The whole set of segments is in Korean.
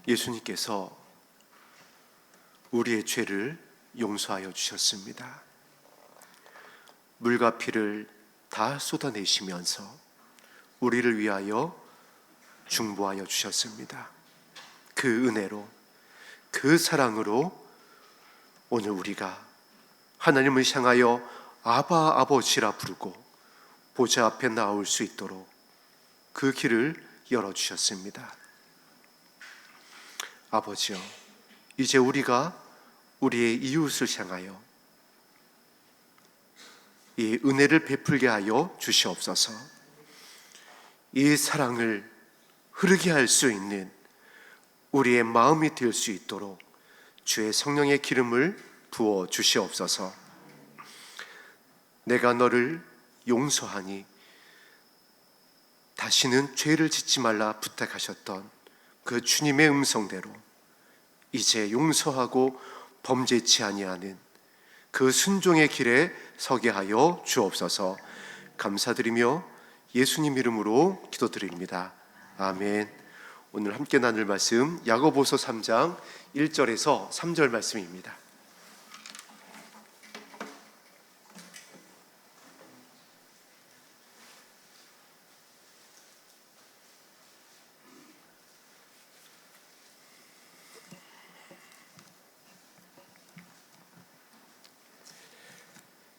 예수님께서 우리의 죄를 용서하여 주셨습니다. 물과 피를 다 쏟아내시면서 우리를 위하여 중보하여 주셨습니다. 그 은혜로, 그 사랑으로 오늘 우리가 하나님을 향하여 아바 아버지라 부르고 보좌 앞에 나올 수 있도록 그 길을 열어주셨습니다. 아버지여, 이제 우리가 우리의 이웃을 향하여 이 은혜를 베풀게 하여 주시옵소서. 이 사랑을 흐르게 할 수 있는 우리의 마음이 될 수 있도록 주의 성령의 기름을 부어 주시옵소서. 내가 너를 용서하니 다시는 죄를 짓지 말라 부탁하셨던 그 주님의 음성대로 이제 용서하고 범죄치 아니하는 그 순종의 길에 서게 하여 주옵소서. 감사드리며 예수님 이름으로 기도드립니다. 아멘. 오늘 함께 나눌 말씀 야고보서 3장 1절에서 3절 말씀입니다.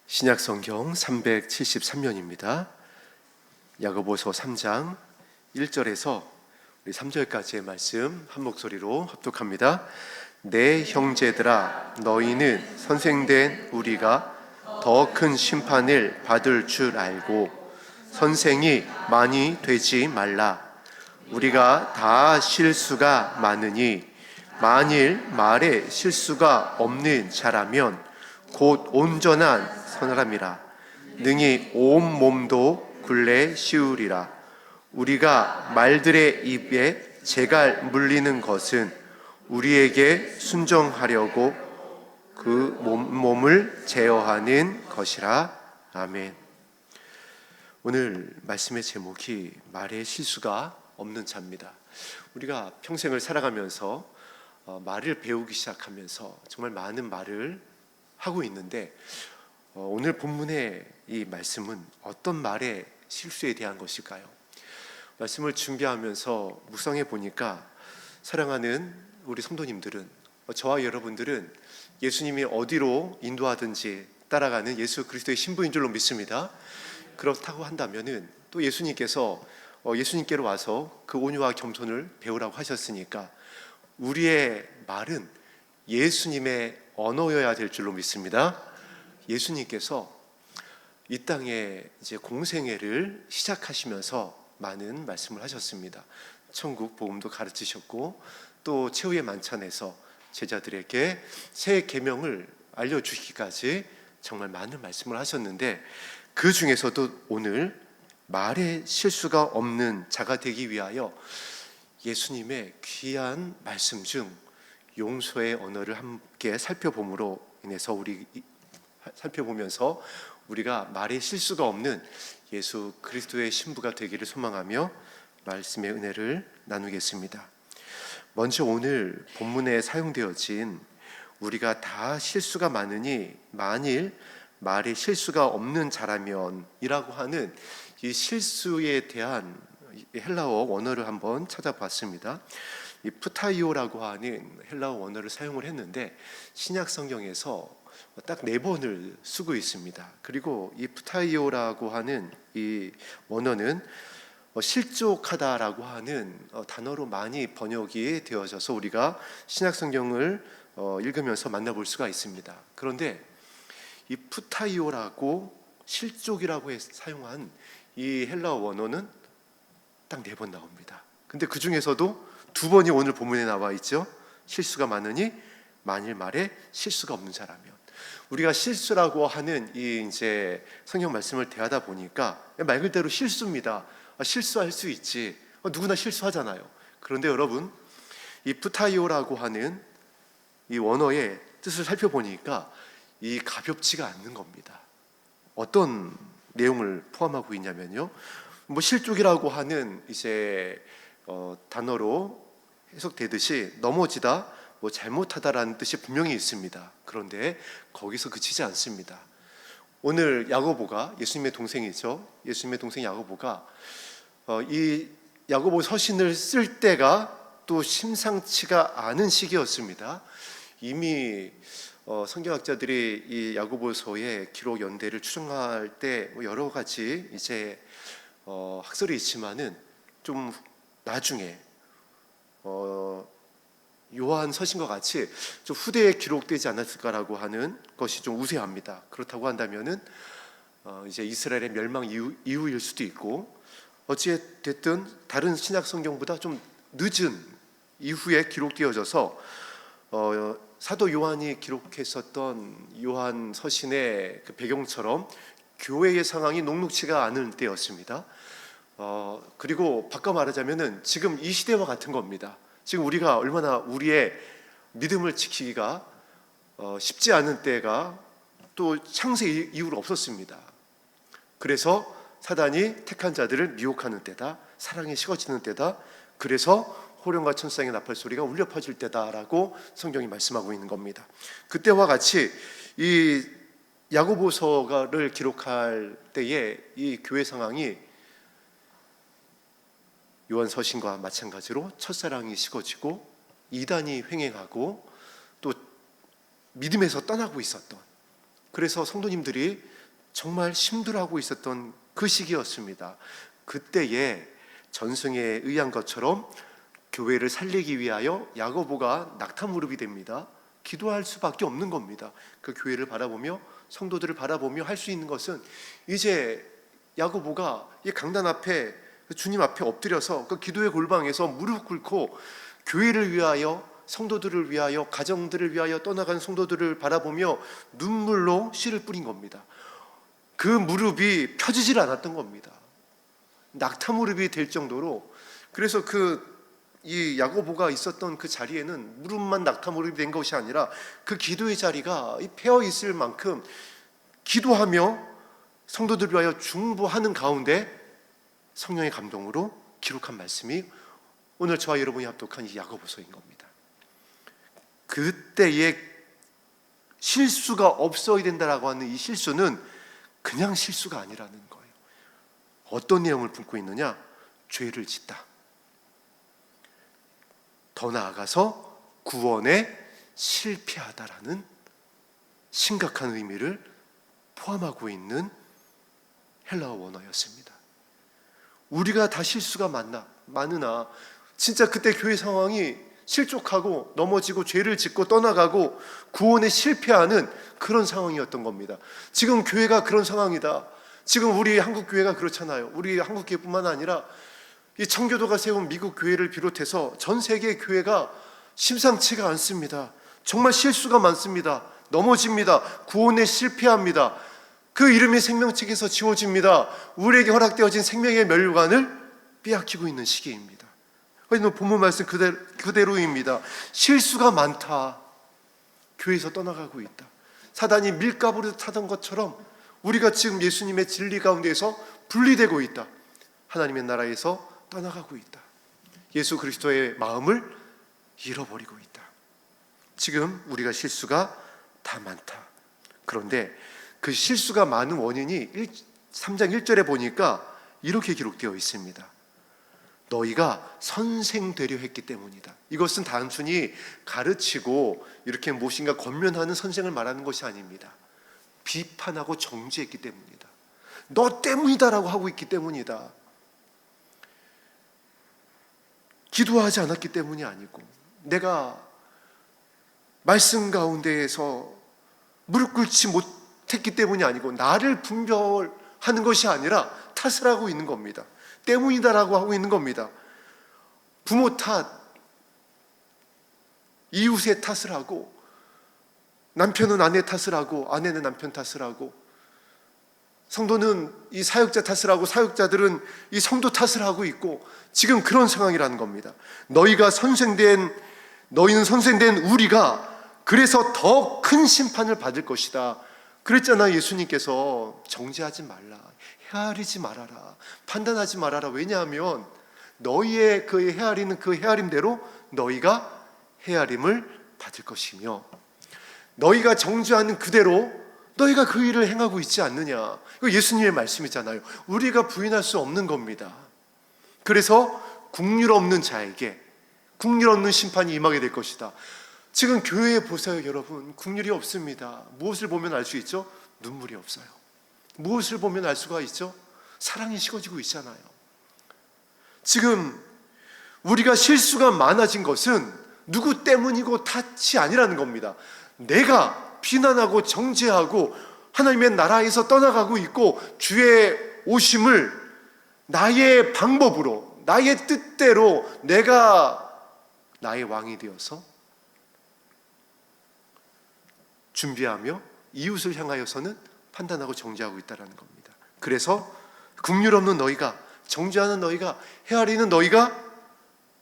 신약성경 373면입니다. 야고보서 3장 1절에서 우리 3절까지의 말씀 한 목소리로 합독합니다. 내 형제들아, 너희는 선생된 우리가 더 큰 심판을 받을 줄 알고 선생이 많이 되지 말라. 우리가 다 실수가 많으니 만일 말에 실수가 없는 자라면 곧 온전한 사람이라 능히 온 몸도 굴레 씌우리라. 우리가 말들의 입에 재갈 물리는 것은 우리에게 순종하려고 그 몸을 제어하는 것이라. 아멘. 오늘 말씀의 제목이 말의 실수가 없는 자입니다. 우리가 평생을 살아가면서 말을 배우기 시작하면서 정말 많은 말을 하고 있는데 오늘 본문의 이 말씀은 어떤 말의 실수에 대한 것일까요? 말씀을 준비하면서 묵상해 보니까 사랑하는 우리 성도님들은, 저와 여러분들은 예수님이 어디로 인도하든지 따라가는 예수 그리스도의 신부인 줄로 믿습니다. 그렇다고 한다면은 또 예수님께서 예수님께로 와서 그 온유와 겸손을 배우라고 하셨으니까 우리의 말은 예수님의 언어여야 될 줄로 믿습니다. 예수님께서 이 땅에 이제 공생애를 시작하시면서 많은 말씀을 하셨습니다. 천국 복음도 가르치셨고 또 최후의 만찬에서 제자들에게 새 계명을 알려주시기까지 정말 많은 말씀을 하셨는데 그 중에서도 오늘 말에 실수가 없는 자가 되기 위하여 예수님의 귀한 말씀 중 용서의 언어를 함께 살펴봄으로 인해서 살펴보면서 우리가 말에 실수가 없는 예수 그리스도의 신부가 되기를 소망하며 말씀의 은혜를 나누겠습니다. 먼저 오늘 본문에 사용되어진 우리가 다 실수가 많으니 만일 말에 실수가 없는 자라면 이라고 하는 이 실수에 대한 헬라어 원어를 한번 찾아봤습니다. 이 푸타이오라고 하는 헬라어 원어를 사용을 했는데 신약 성경에서 딱 4번을 쓰고 있습니다. 그리고 이 푸타이오라고 하는 이 원어는 실족하다라고 하는 단어로 많이 번역이 되어져서 우리가 신약 성경을 읽으면서 만나볼 수가 있습니다. 그런데 이 푸타이오라고 실족이라고 사용한 이 헬라어 원어는 딱 4번 나옵니다. 근데 그 중에서도 2번이 오늘 본문에 나와 있죠. 실수가 많으니 만일 말에 실수가 없는 자라면. 우리가 실수라고 하는 이 이제 성경 말씀을 대하다 보니까 말 그대로 실수입니다. 실수할 수 있지. 누구나 실수하잖아요. 그런데 여러분, 이 푸타이오라고 하는 이 원어의 뜻을 살펴보니까 이 가볍지가 않는 겁니다. 어떤 내용을 포함하고 있냐면요. 실족이라고 하는 이제 단어로 해석되듯이 넘어지다, 잘못하다라는 뜻이 분명히 있습니다. 그런데 거기서 그치지 않습니다. 오늘 야고보가, 예수님의 동생이죠, 예수님의 동생 야고보가 이 야고보 서신을 쓸 때가 또 심상치가 않은 시기였습니다. 이미 성경학자들이 이 야고보서의 기록 연대를 추정할 때 여러 가지 이제 학설이 있지만은 좀 나중에 요한 서신과 같이 좀 후대에 기록되지 않았을까라고 하는 것이 좀 우세합니다. 그렇다고 한다면은 이제 이스라엘의 멸망 이후일 수도 있고, 어찌됐든 다른 신약 성경보다 좀 늦은 이후에 기록되어져서 사도 요한이 기록했었던 요한 서신의 그 배경처럼 교회의 상황이 녹록치가 않을 때였습니다. 그리고 바꿔 말하자면은 지금 이 시대와 같은 겁니다. 지금 우리가 얼마나 우리의 믿음을 지키기가 쉽지 않은 때가 또 창세 이후로 없었습니다. 그래서 사단이 택한 자들을 미혹하는 때다, 사랑이 식어지는 때다, 그래서 호령과 천사의 나팔 소리가 울려 퍼질 때다라고 성경이 말씀하고 있는 겁니다. 그때와 같이 이 야고보서를 기록할 때에 이 교회 상황이 요한 서신과 마찬가지로 첫사랑이 식어지고 이단이 횡행하고 또 믿음에서 떠나고 있었던, 그래서 성도님들이 정말 힘들어하고 있었던 그 시기였습니다. 그때에 전승에 의한 것처럼 교회를 살리기 위하여 야고보가 낙타무릎이 됩니다. 기도할 수밖에 없는 겁니다. 그 교회를 바라보며 성도들을 바라보며 할 수 있는 것은 이제 야고보가 이 강단 앞에 주님 앞에 엎드려서 그 기도의 골방에서 무릎 꿇고 교회를 위하여, 성도들을 위하여, 가정들을 위하여 떠나간 성도들을 바라보며 눈물로 씨를 뿌린 겁니다. 그 무릎이 펴지질 않았던 겁니다. 낙타무릎이 될 정도로. 그래서 이 야고보가 있었던 그 자리에는 무릎만 낙타무릎이 된 것이 아니라 그 기도의 자리가 펴 있을 만큼 기도하며 성도들을 위하여 중보하는 가운데 성령의 감동으로 기록한 말씀이 오늘 저와 여러분이 합독한 이 야고보서인 겁니다. 그때의 실수가 없어야 된다라고 하는 이 실수는 그냥 실수가 아니라는 거예요. 어떤 내용을 품고 있느냐? 죄를 짓다. 더 나아가서 구원에 실패하다라는 심각한 의미를 포함하고 있는 헬라어 원어였습니다. 우리가 다 실수가 많으나 진짜 그때 교회 상황이 실족하고 넘어지고 죄를 짓고 떠나가고 구원에 실패하는 그런 상황이었던 겁니다. 지금 교회가 그런 상황이다. 지금 우리 한국 교회가 그렇잖아요. 우리 한국 교회뿐만 아니라 이 청교도가 세운 미국 교회를 비롯해서 전 세계 교회가 심상치가 않습니다. 정말 실수가 많습니다. 넘어집니다. 구원에 실패합니다. 그 이름이 생명책에서 지워집니다. 우리에게 허락되어진 생명의 멸관을 빼앗기고 있는 시기입니다. 본문 말씀 그대로입니다. 실수가 많다. 교회에서 떠나가고 있다. 사단이 밀가부를 타던 것처럼 우리가 지금 예수님의 진리 가운데에서 분리되고 있다. 하나님의 나라에서 떠나가고 있다. 예수 그리스도의 마음을 잃어버리고 있다. 지금 우리가 실수가 다 많다. 그런데 그 실수가 많은 원인이 3장 1절에 보니까 이렇게 기록되어 있습니다. 너희가 선생되려 했기 때문이다. 이것은 단순히 가르치고 이렇게 무엇인가 권면하는 선생을 말하는 것이 아닙니다. 비판하고 정죄했기 때문이다. 너 때문이다라고 하고 있기 때문이다. 기도하지 않았기 때문이 아니고, 내가 말씀 가운데에서 무릎 꿇지 못했기 때문이 아니고, 나를 분별하는 것이 아니라 탓을 하고 있는 겁니다. 때문이다라고 하고 있는 겁니다. 부모 탓, 이웃의 탓을 하고, 남편은 아내 탓을 하고, 아내는 남편 탓을 하고, 성도는 이 사역자 탓을 하고, 사역자들은 이 성도 탓을 하고 있고, 지금 그런 상황이라는 겁니다. 너희는 선생된 우리가 그래서 더 큰 심판을 받을 것이다. 그랬잖아요. 예수님께서 정죄하지 말라, 헤아리지 말아라, 판단하지 말아라. 왜냐하면 너희의 그 헤아리는 그 헤아림대로 너희가 헤아림을 받을 것이며 너희가 정죄하는 그대로 너희가 그 일을 행하고 있지 않느냐. 이거 예수님의 말씀이잖아요. 우리가 부인할 수 없는 겁니다. 그래서 국률 없는 자에게 국률 없는 심판이 임하게 될 것이다. 지금 교회에 보세요, 여러분. 국률이 없습니다. 무엇을 보면 알 수 있죠? 눈물이 없어요. 무엇을 보면 알 수가 있죠? 사랑이 식어지고 있잖아요. 지금 우리가 실수가 많아진 것은 누구 때문이고 탓이 아니라는 겁니다. 내가 비난하고 정죄하고 하나님의 나라에서 떠나가고 있고 주의 오심을 나의 방법으로, 나의 뜻대로 내가 나의 왕이 되어서 준비하며 이웃을 향하여서는 판단하고 정죄하고 있다는 겁니다. 그래서 긍휼 없는 너희가, 정죄하는 너희가, 헤아리는 너희가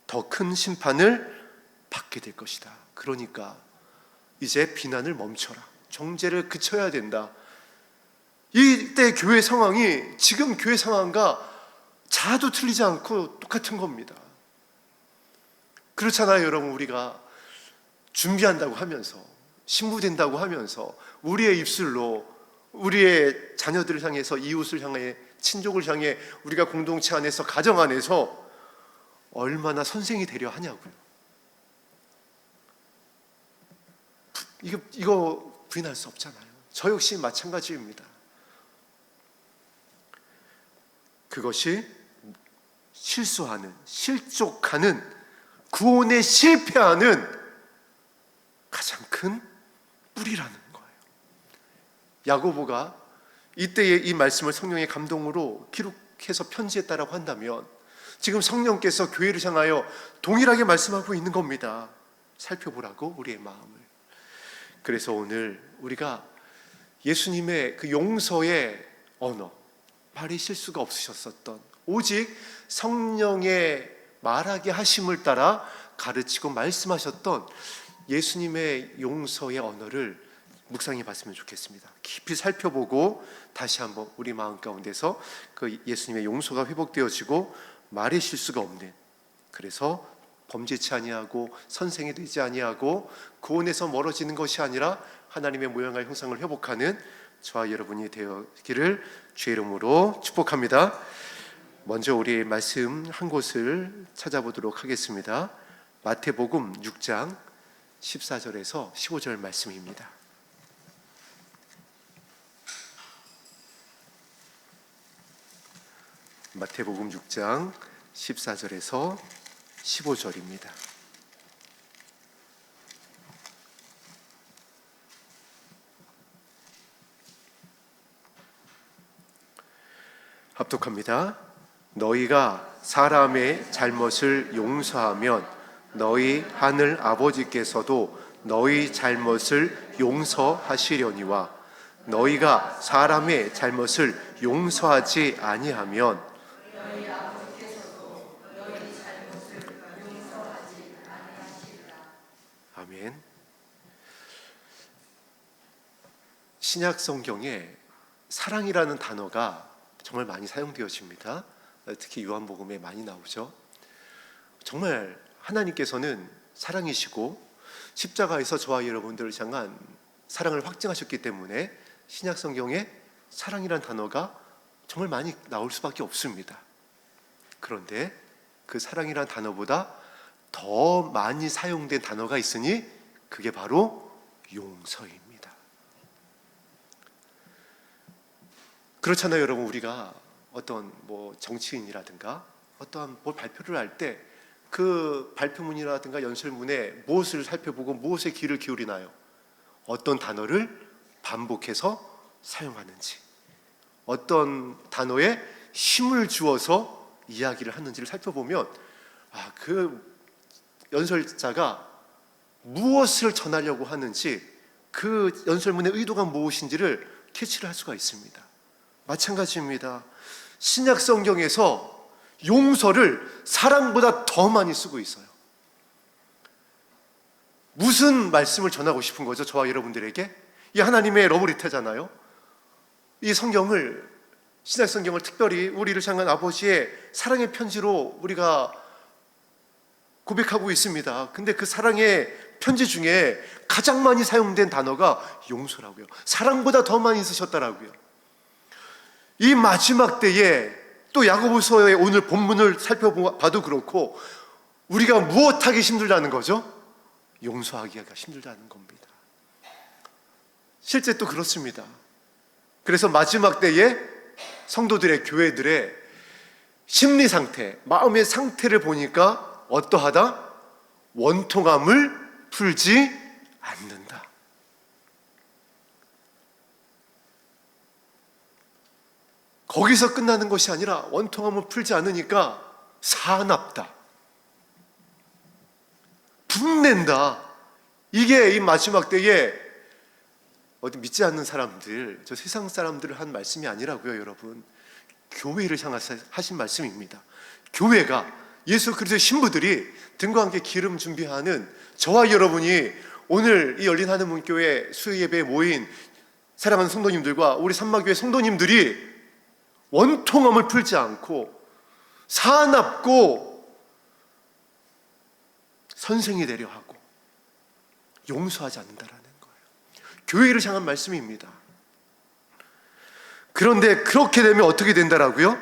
더 큰 심판을 받게 될 것이다. 그러니까 이제 비난을 멈춰라. 정죄를 그쳐야 된다. 이때 교회 상황이 지금 교회 상황과 자도 틀리지 않고 똑같은 겁니다. 그렇잖아요, 여러분. 우리가 준비한다고 하면서, 신부된다고 하면서 우리의 입술로 우리의 자녀들을 향해서, 이웃을 향해, 친족을 향해, 우리가 공동체 안에서, 가정 안에서 얼마나 선생이 되려 하냐고요. 이거 부인할 수 없잖아요. 저 역시 마찬가지입니다. 그것이 실수하는, 실족하는, 구원에 실패하는 가장 큰 뿌리라는 거예요. 야고보가 이때의 이 말씀을 성령의 감동으로 기록해서 편지했다라고 한다면 지금 성령께서 교회를 향하여 동일하게 말씀하고 있는 겁니다. 살펴보라고, 우리의 마음을. 그래서 오늘 우리가 예수님의 그 용서의 언어, 말이 실수가 없으셨었던, 오직 성령의 말하게 하심을 따라 가르치고 말씀하셨던 예수님의 용서의 언어를 묵상해 봤으면 좋겠습니다. 깊이 살펴보고 다시 한번 우리 마음 가운데서 그 예수님의 용서가 회복되어지고 말의 실수가 없는, 그래서 범죄치 아니하고 선생이 되지 아니하고 구원에서 멀어지는 것이 아니라 하나님의 모양과 형상을 회복하는 저와 여러분이 되기를 주의 이름으로 축복합니다. 먼저 우리 말씀 한 곳을 찾아보도록 하겠습니다. 마태복음 6장 14절에서 15절 말씀입니다. 마태복음 6장 14절에서 15절입니다. 합독합니다. 너희가 사람의 잘못을 용서하면 너희 하늘 아버지께서도 너희 잘못을 용서하시려니와 너희가 사람의 잘못을 용서하지 아니하면 아멘. 신약 성경에 사랑이라는 단어가 정말 많이 사용되어집니다. 특히 요한복음에 많이 나오죠. 정말 하나님께서는 사랑이시고 십자가에서 저와 여러분들을 향한 사랑을 확증하셨기 때문에 신약 성경에 사랑이라는 단어가 정말 많이 나올 수밖에 없습니다. 그런데 그 사랑이라는 단어보다 더 많이 사용된 단어가 있으니 그게 바로 용서입니다. 그렇잖아요, 여러분. 우리가 어떤 정치인이라든가 어떠한 발표를 할 때 그 발표문이라든가 연설문에 무엇을 살펴보고 무엇에 귀를 기울이나요? 어떤 단어를 반복해서 사용하는지, 어떤 단어에 힘을 주어서 이야기를 하는지를 살펴보면 그 연설자가 무엇을 전하려고 하는지, 그 연설문의 의도가 무엇인지를 캐치를 할 수가 있습니다. 마찬가지입니다. 신약 성경에서 용서를 사랑보다 더 많이 쓰고 있어요. 무슨 말씀을 전하고 싶은 거죠? 저와 여러분들에게? 이 하나님의 러브리터잖아요. 이 성경을, 신약 성경을 특별히 우리를 향한 아버지의 사랑의 편지로 우리가 고백하고 있습니다. 근데 그 사랑의 편지 중에 가장 많이 사용된 단어가 용서라고요. 사랑보다 더 많이 쓰셨다라고요. 이 마지막 때에 또 야고보서의 오늘 본문을 살펴봐도 그렇고 우리가 무엇하기 힘들다는 거죠? 용서하기가 힘들다는 겁니다. 실제 또 그렇습니다. 그래서 마지막 때에 성도들의, 교회들의 심리 상태, 마음의 상태를 보니까 어떠하다? 원통함을 풀지 않는다. 거기서 끝나는 것이 아니라 원통함을 풀지 않으니까 사납다, 분낸다. 이게 이 마지막 때에 어디 믿지 않는 사람들, 저 세상 사람들을 한 말씀이 아니라고요, 여러분. 교회를 향해서 하신 말씀입니다. 교회가, 예수 그리스도의 신부들이 등과 함께 기름 준비하는 저와 여러분이 오늘 이 열린 하늘문교회 수요예배에 모인 사랑하는 성도님들과 우리 삼마교회 성도님들이 원통함을 풀지 않고 사납고 선생이 되려 하고 용서하지 않는다라는 거예요. 교회를 향한 말씀입니다. 그런데 그렇게 되면 어떻게 된다라고요?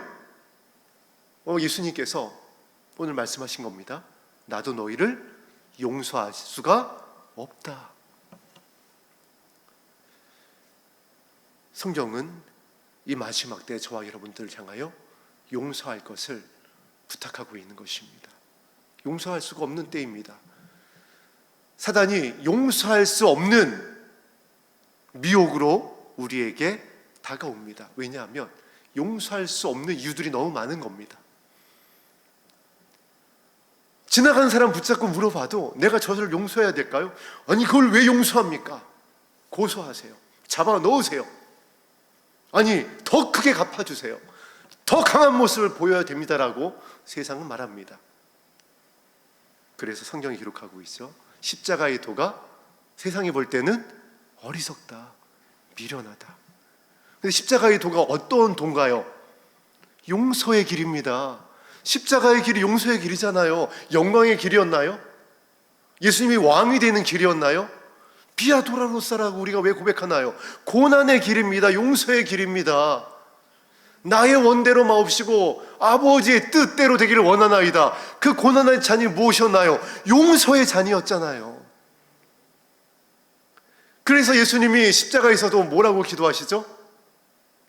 예수님께서 오늘 말씀하신 겁니다. 나도 너희를 용서할 수가 없다. 성경은 이 마지막 때 저와 여러분들을 향하여 용서할 것을 부탁하고 있는 것입니다. 용서할 수가 없는 때입니다. 사단이 용서할 수 없는 미혹으로 우리에게 다가옵니다. 왜냐하면 용서할 수 없는 이유들이 너무 많은 겁니다. 지나가는 사람 붙잡고 물어봐도 내가 저를 용서해야 될까요? 아니 그걸 왜 용서합니까? 고소하세요. 잡아 넣으세요. 아니 더 크게 갚아주세요. 더 강한 모습을 보여야 됩니다라고 세상은 말합니다. 그래서 성경이 기록하고 있어. 십자가의 도가 세상이 볼 때는 어리석다, 미련하다. 근데 십자가의 도가 어떤 도인가요? 용서의 길입니다. 십자가의 길이 용서의 길이잖아요. 영광의 길이었나요? 예수님이 왕이 되는 길이었나요? 비아 도라노사라고 우리가 왜 고백하나요? 고난의 길입니다. 용서의 길입니다. 나의 원대로 마옵시고 아버지의 뜻대로 되기를 원하나이다. 그 고난의 잔이 무엇이었나요? 용서의 잔이었잖아요. 그래서 예수님이 십자가에서도 뭐라고 기도하시죠?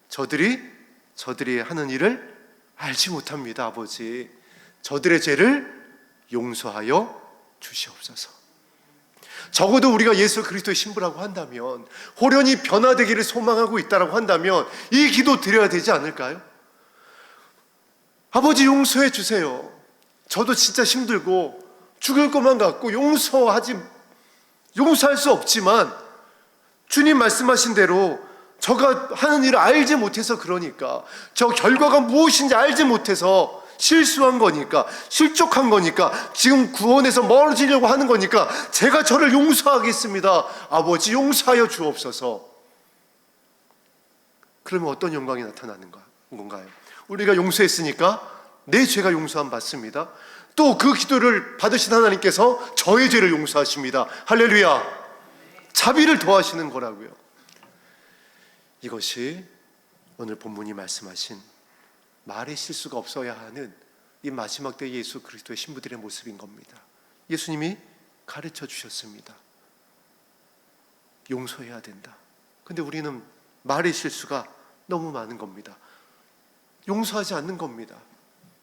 저들이 하는 일을 알지 못합니다. 아버지, 저들의 죄를 용서하여 주시옵소서. 적어도 우리가 예수 그리스도의 신부라고 한다면, 호련히 변화되기를 소망하고 있다고 한다면 이 기도 드려야 되지 않을까요? 아버지 용서해 주세요. 저도 진짜 힘들고 죽을 것만 같고 용서할 수 없지만 주님 말씀하신 대로 저가 하는 일을 알지 못해서 그러니까, 저 결과가 무엇인지 알지 못해서 실수한 거니까, 실족한 거니까, 지금 구원에서 멀어지려고 하는 거니까 제가 저를 용서하겠습니다. 아버지 용서하여 주옵소서. 그러면 어떤 영광이 나타나는 건가요? 우리가 용서했으니까 내 죄가 용서함 받습니다. 또 그 기도를 받으신 하나님께서 저의 죄를 용서하십니다. 할렐루야. 자비를 더하시는 거라고요. 이것이 오늘 본문이 말씀하신 말의 실수가 없어야 하는 이 마지막 때 예수 그리스도의 신부들의 모습인 겁니다. 예수님이 가르쳐 주셨습니다. 용서해야 된다. 근데 우리는 말의 실수가 너무 많은 겁니다. 용서하지 않는 겁니다.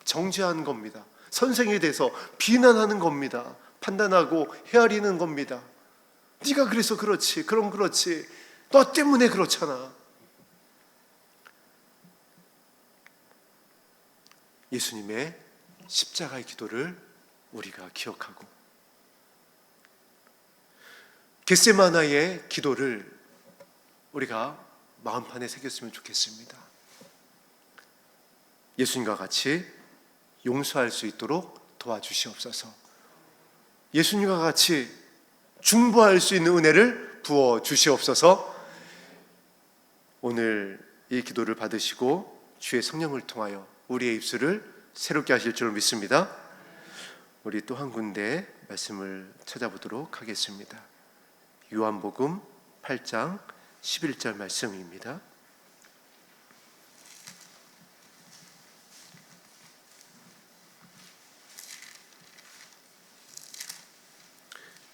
정죄하는 겁니다. 선생에 대해서 비난하는 겁니다. 판단하고 헤아리는 겁니다. 네가 그래서 그렇지, 그럼 그렇지, 너 때문에 그렇잖아. 예수님의 십자가의 기도를 우리가 기억하고 겟세마나의 기도를 우리가 마음판에 새겼으면 좋겠습니다. 예수님과 같이 용서할 수 있도록 도와주시옵소서. 예수님과 같이 중보할 수 있는 은혜를 부어주시옵소서. 오늘 이 기도를 받으시고 주의 성령을 통하여 우리의 입술을 새롭게 하실 줄 믿습니다. 우리 또 한 군데 말씀을 찾아보도록 하겠습니다. 요한복음 8장 11절 말씀입니다.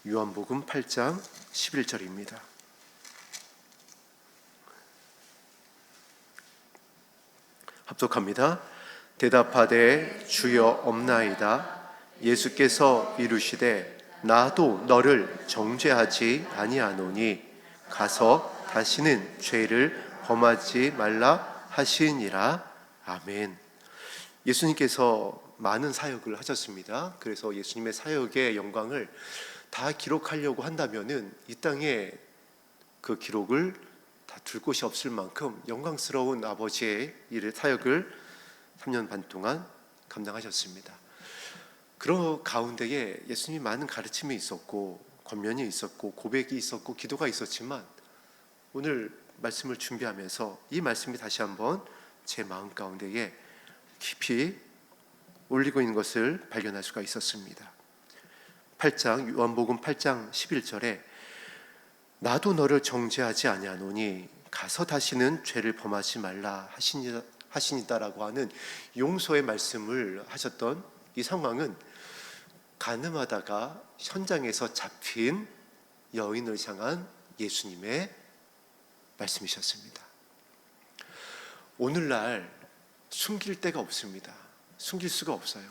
요한복음 8장 11절입니다. 합독합니다. 대답하되 주여 없나이다. 예수께서 이르시되 나도 너를 정죄하지 아니하노니 가서 다시는 죄를 범하지 말라 하시니라. 아멘. 예수님께서 많은 사역을 하셨습니다. 그래서 예수님의 사역의 영광을 다 기록하려고 한다면은 이 땅에 그 기록을 다 둘 곳이 없을 만큼 영광스러운 아버지의 일을 사역을 3년 반 동안 감당하셨습니다. 그런 가운데에 예수님이 많은 가르침이 있었고 권면이 있었고 고백이 있었고 기도가 있었지만 오늘 말씀을 준비하면서 이 말씀이 다시 한번 제 마음 가운데에 깊이 올리고 있는 것을 발견할 수가 있었습니다. 요한복음 8장 11절에 나도 너를 정죄하지 아니하노니 가서 다시는 죄를 범하지 말라 하시니다라고 하는 용서의 말씀을 하셨던 이 상황은 가늠하다가 현장에서 잡힌 여인을 향한 예수님의 말씀이셨습니다. 오늘날 숨길 데가 없습니다. 숨길 수가 없어요.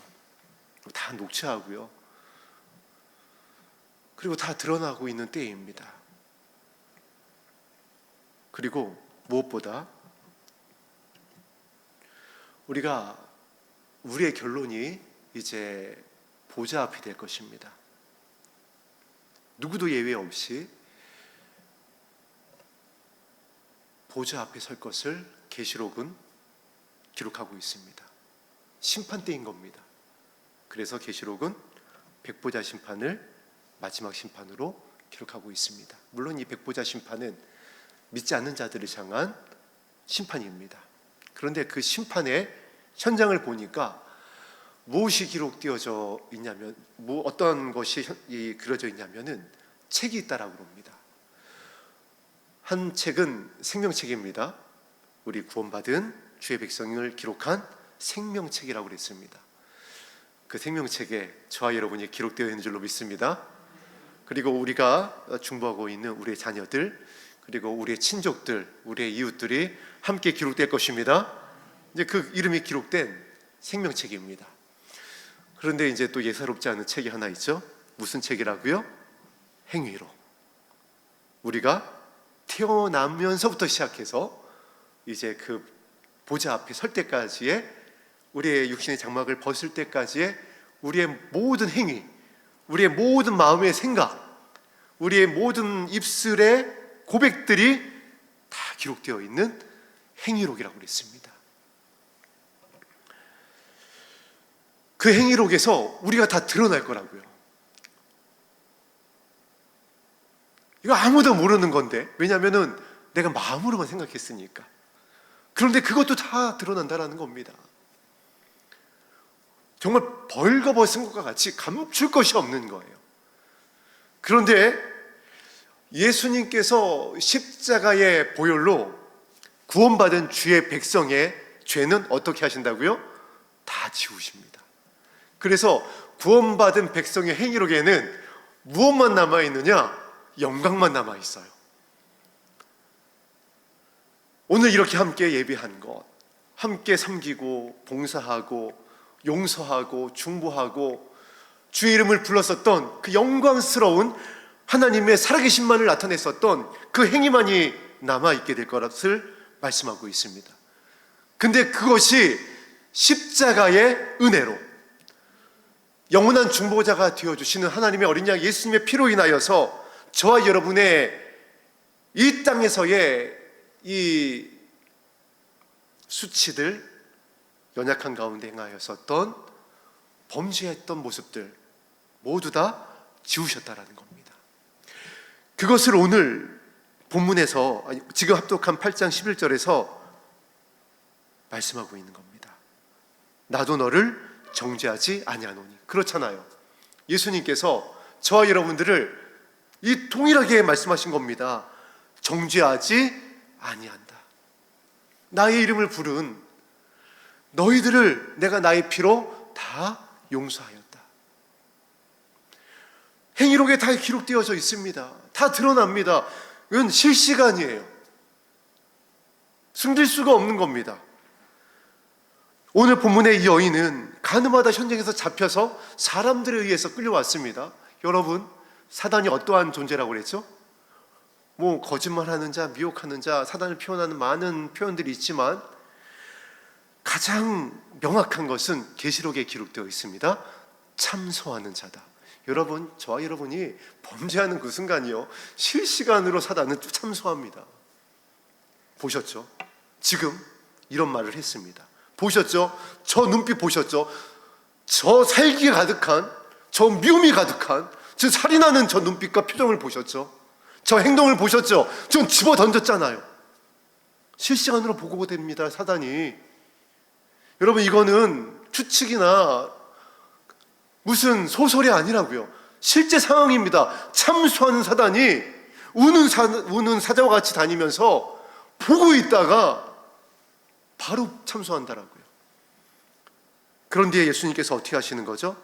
다 녹취하고요. 그리고 다 드러나고 있는 때입니다. 그리고 무엇보다 우리의 결론이 이제 보좌 앞이 될 것입니다. 누구도 예외 없이 보좌 앞에 설 것을 계시록은 기록하고 있습니다. 심판대인 겁니다. 그래서 계시록은 백보자 심판을 마지막 심판으로 기록하고 있습니다. 물론 이 백보자 심판은 믿지 않는 자들을 향한 심판입니다. 그런데 그 심판의 현장을 보니까 무엇이 기록되어져 있냐면 어떤 것이 그려져 있냐면은 책이 있다라고 합니다. 한 책은 생명책입니다. 우리 구원받은 주의 백성을 기록한 생명책이라고 그랬습니다. 그 생명책에 저와 여러분이 기록되어 있는 줄로 믿습니다. 그리고 우리가 중보하고 있는 우리의 자녀들, 그리고 우리의 친족들, 우리의 이웃들이 함께 기록될 것입니다. 이제 그 이름이 기록된 생명책입니다. 그런데 이제 또 예사롭지 않은 책이 하나 있죠. 무슨 책이라고요? 행위록. 우리가 태어나면서부터 시작해서 이제 그 보좌 앞에 설 때까지의 우리의 육신의 장막을 벗을 때까지의 우리의 모든 행위, 우리의 모든 마음의 생각, 우리의 모든 입술의 고백들이 다 기록되어 있는 행위록이라고 그랬습니다. 그 행위록에서 우리가 다 드러날 거라고요. 이거 아무도 모르는 건데, 왜냐하면 내가 마음으로만 생각했으니까. 그런데 그것도 다 드러난다라는 겁니다. 정말 벌거벗은 것과 같이 감출 것이 없는 거예요. 그런데 예수님께서 십자가의 보혈로 구원받은 주의 백성의 죄는 어떻게 하신다고요? 다 지우십니다. 그래서 구원받은 백성의 행위록에는 무엇만 남아있느냐? 영광만 남아있어요. 오늘 이렇게 함께 예배한 것, 함께 섬기고 봉사하고 용서하고 중보하고 주의 이름을 불렀었던 그 영광스러운 하나님의 살아계신만을 나타냈었던 그 행위만이 남아있게 될 것을 말씀하고 있습니다. 근데 그것이 십자가의 은혜로 영원한 중보자가 되어주시는 하나님의 어린 양 예수님의 피로 인하여서 저와 여러분의 이 땅에서의 이 수치들, 연약한 가운데 행하였었던 범죄했던 모습들 모두 다 지우셨다라는 겁니다. 그것을 오늘 본문에서 지금 합독한 8장 11절에서 말씀하고 있는 겁니다. 나도 너를 정죄하지 아니하노니. 그렇잖아요. 예수님께서 저와 여러분들을 이 동일하게 말씀하신 겁니다. 정죄하지 아니한다. 나의 이름을 부른 너희들을 내가 나의 피로 다 용서하였다. 행위록에 다 기록되어져 있습니다. 다 드러납니다. 이건 실시간이에요. 숨길 수가 없는 겁니다. 오늘 본문의 이 여인은 가늠하다 현장에서 잡혀서 사람들에 의해서 끌려왔습니다. 여러분, 사단이 어떠한 존재라고 그랬죠? 거짓말하는 자, 미혹하는 자, 사단을 표현하는 많은 표현들이 있지만 가장 명확한 것은 계시록에 기록되어 있습니다. 참소하는 자다. 여러분, 저와 여러분이 범죄하는 그 순간이요, 실시간으로 사단은 참소합니다. 보셨죠? 지금 이런 말을 했습니다. 보셨죠? 저 눈빛 보셨죠? 저 살기가 가득한, 저 미움이 가득한, 저 살인하는 저 눈빛과 표정을 보셨죠? 저 행동을 보셨죠? 전 집어 던졌잖아요. 실시간으로 보고 됩니다, 사단이. 여러분, 이거는 추측이나 무슨 소설이 아니라고요. 실제 상황입니다. 참소하는 사단이 우는 사자와 같이 다니면서 보고 있다가 바로 참소한다라고요. 그런데 예수님께서 어떻게 하시는 거죠?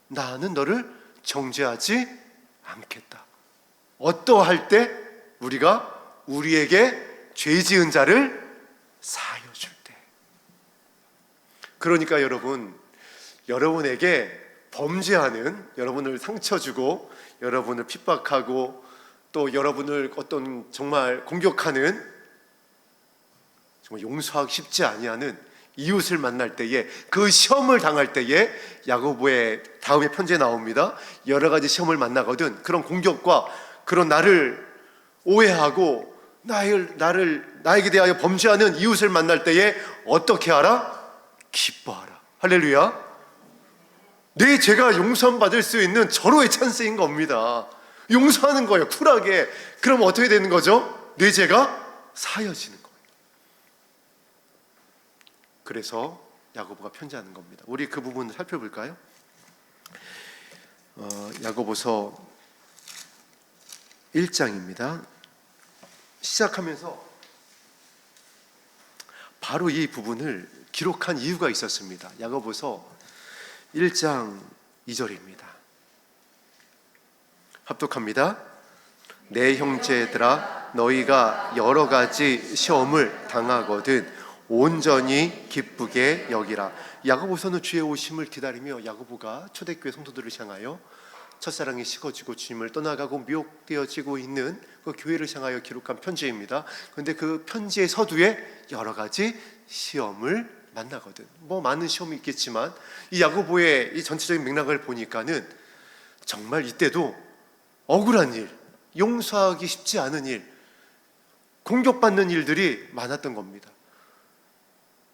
나는 너를 정죄하지 않겠다. 어떠할 때? 우리가 우리에게 죄 지은 자를 사하여 줄 때. 그러니까 여러분, 여러분에게 범죄하는, 여러분을 상처 주고 여러분을 핍박하고 또 여러분을 어떤 정말 공격하는, 정말 용서하기 쉽지 아니하는 이웃을 만날 때에, 그 시험을 당할 때에, 야고보의 다음에 편지에 나옵니다. 여러 가지 시험을 만나거든 그런 공격과 그런 나를 오해하고 나에게 대하여 범죄하는 이웃을 만날 때에 어떻게 하라? 기뻐하라. 할렐루야. 내 죄가 용서받을 수 있는 절호의 찬스인 겁니다. 용서하는 거예요, 쿨하게. 그럼 어떻게 되는 거죠? 내 죄가 사여지는 거예요. 그래서 야고보가 편지하는 겁니다. 우리 그 부분을 살펴볼까요? 야고보서 1장입니다. 시작하면서 바로 이 부분을 기록한 이유가 있었습니다. 야고보서 1장 2절입니다. 합독합니다. 내 형제들아, 너희가 여러 가지 시험을 당하거든 온전히 기쁘게 여기라. 야고보서는 주의 오심을 기다리며 야고보가 초대교회 성도들을 향하여 첫사랑이 식어지고 주님을 떠나가고 미혹되어지고 있는 그 교회를 향하여 기록한 편지입니다. 그런데 그 편지의 서두에 여러 가지 시험을 만나거든. 많은 시험이 있겠지만 이 야고보의 이 전체적인 맥락을 보니까는 정말 이때도 억울한 일, 용서하기 쉽지 않은 일, 공격받는 일들이 많았던 겁니다.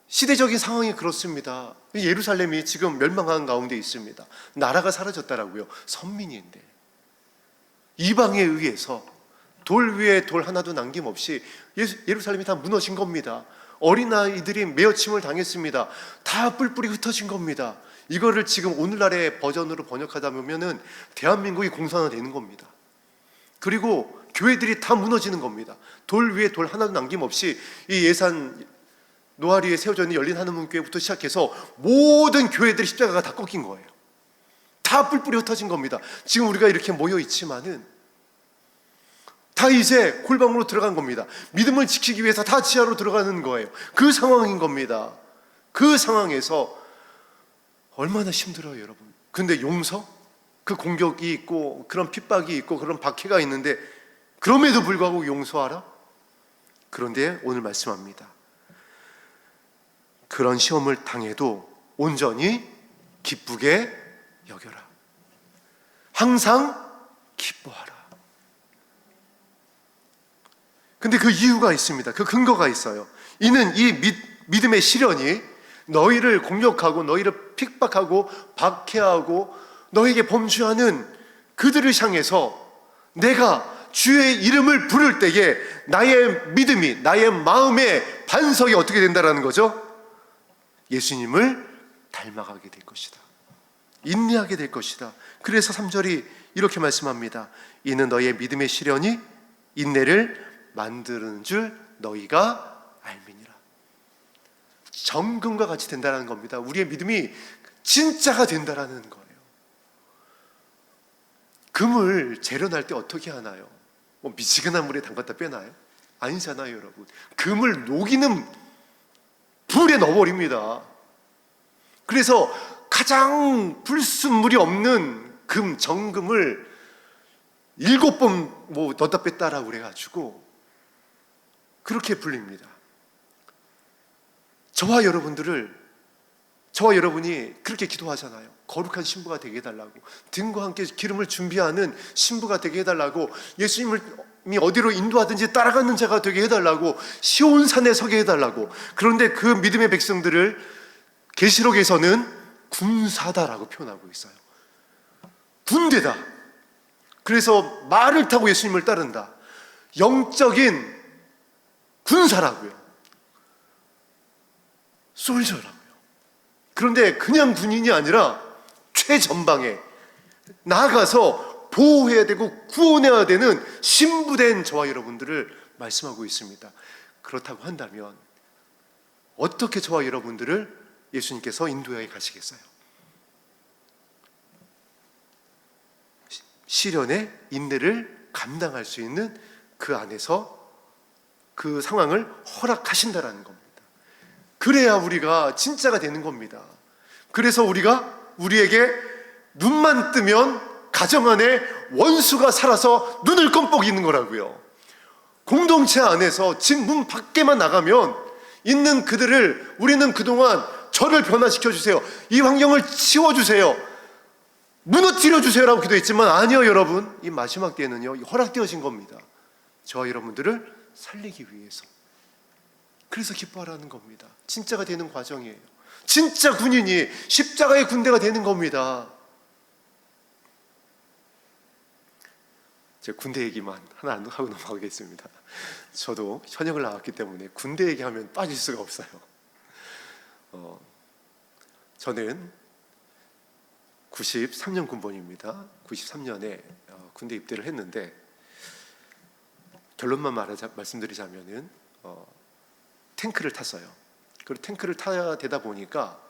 시대적인 상황이 그렇습니다. 예루살렘이 지금 멸망한 가운데 있습니다. 나라가 사라졌다라고요. 선민인데 이방에 의해서 돌 위에 돌 하나도 남김없이 예루살렘이 다 무너진 겁니다. 어린아이들이 매어침을 당했습니다. 다 뿔뿔이 흩어진 겁니다. 이거를 지금 오늘날의 버전으로 번역하다 보면은 대한민국이 공산화되는 겁니다. 그리고 교회들이 다 무너지는 겁니다. 돌 위에 돌 하나도 남김없이 이 예산 노아리 위에 세워져 있는 열린 하느님교회부터 시작해서 모든 교회들의 십자가가 다 꺾인 거예요. 다 뿔뿔이 흩어진 겁니다. 지금 우리가 이렇게 모여 있지만은 다 이제 골방으로 들어간 겁니다. 믿음을 지키기 위해서 다 지하로 들어가는 거예요. 그 상황인 겁니다. 그 상황에서 얼마나 힘들어요, 여러분. 근데 용서? 그 공격이 있고 그런 핍박이 있고 그런 박해가 있는데 그럼에도 불구하고 용서하라? 그런데 오늘 말씀합니다. 그런 시험을 당해도 온전히 기쁘게 여겨라. 항상 기뻐하라. 근데 그 이유가 있습니다. 그 근거가 있어요. 이는 이 믿음의 시련이 너희를 공격하고 너희를 핍박하고 박해하고 너에게 범죄하는 그들을 향해서 내가 주의 이름을 부를 때에 나의 믿음이, 나의 마음의 반석이 어떻게 된다라는 거죠? 예수님을 닮아가게 될 것이다. 인내하게 될 것이다. 그래서 3절이 이렇게 말씀합니다. 이는 너희의 믿음의 시련이 인내를 만드는 줄 너희가 알미니라. 정금과 같이 된다는 겁니다. 우리의 믿음이 진짜가 된다는 거예요. 금을 재련할 때 어떻게 하나요? 미지근한 물에 담갔다 빼나요? 아니잖아요, 여러분. 금을 녹이는 불에 넣어버립니다. 그래서 가장 불순물이 없는 금, 정금을 7번 넣었다 뺐다라고 그래가지고 그렇게 불립니다. 저와 여러분이 그렇게 기도하잖아요. 거룩한 신부가 되게 해달라고, 등과 함께 기름을 준비하는 신부가 되게 해달라고, 예수님이 어디로 인도하든지 따라가는 자가 되게 해달라고, 시온산에 서게 해달라고. 그런데 그 믿음의 백성들을 계시록에서는 군사다라고 표현하고 있어요. 군대다. 그래서 말을 타고 예수님을 따른다. 영적인 군사라고요. 솔저라고요. 그런데 그냥 군인이 아니라 최전방에 나아가서 보호해야 되고 구원해야 되는 신부된 저와 여러분들을 말씀하고 있습니다. 그렇다고 한다면 어떻게 저와 여러분들을 예수님께서 인도해 가시겠어요? 시련의 인내를 감당할 수 있는 그 안에서 그 상황을 허락하신다라는 겁니다. 그래야 우리가 진짜가 되는 겁니다. 그래서 우리에게 눈만 뜨면 가정 안에 원수가 살아서 눈을 껌뻑이는 거라고요. 공동체 안에서 집 문 밖에만 나가면 있는 그들을 우리는 그동안 저를 변화시켜 주세요, 이 환경을 치워주세요, 무너뜨려 주세요라고 기도했지만 아니요, 여러분. 이 마지막 때는요, 허락되어진 겁니다. 저와 여러분들을 살리기 위해서. 그래서 기뻐하라는 겁니다. 진짜가 되는 과정이에요. 진짜 군인이 십자가의 군대가 되는 겁니다. 제가 군대 얘기만 하나 안 하고 넘어가겠습니다. 저도 현역을 나왔기 때문에 군대 얘기하면 빠질 수가 없어요. 저는 93년 군번입니다. 93년에 군대 입대를 했는데 결론만 말씀드리자면은 탱크를 탔어요. 그리고 탱크를 타야 되다 보니까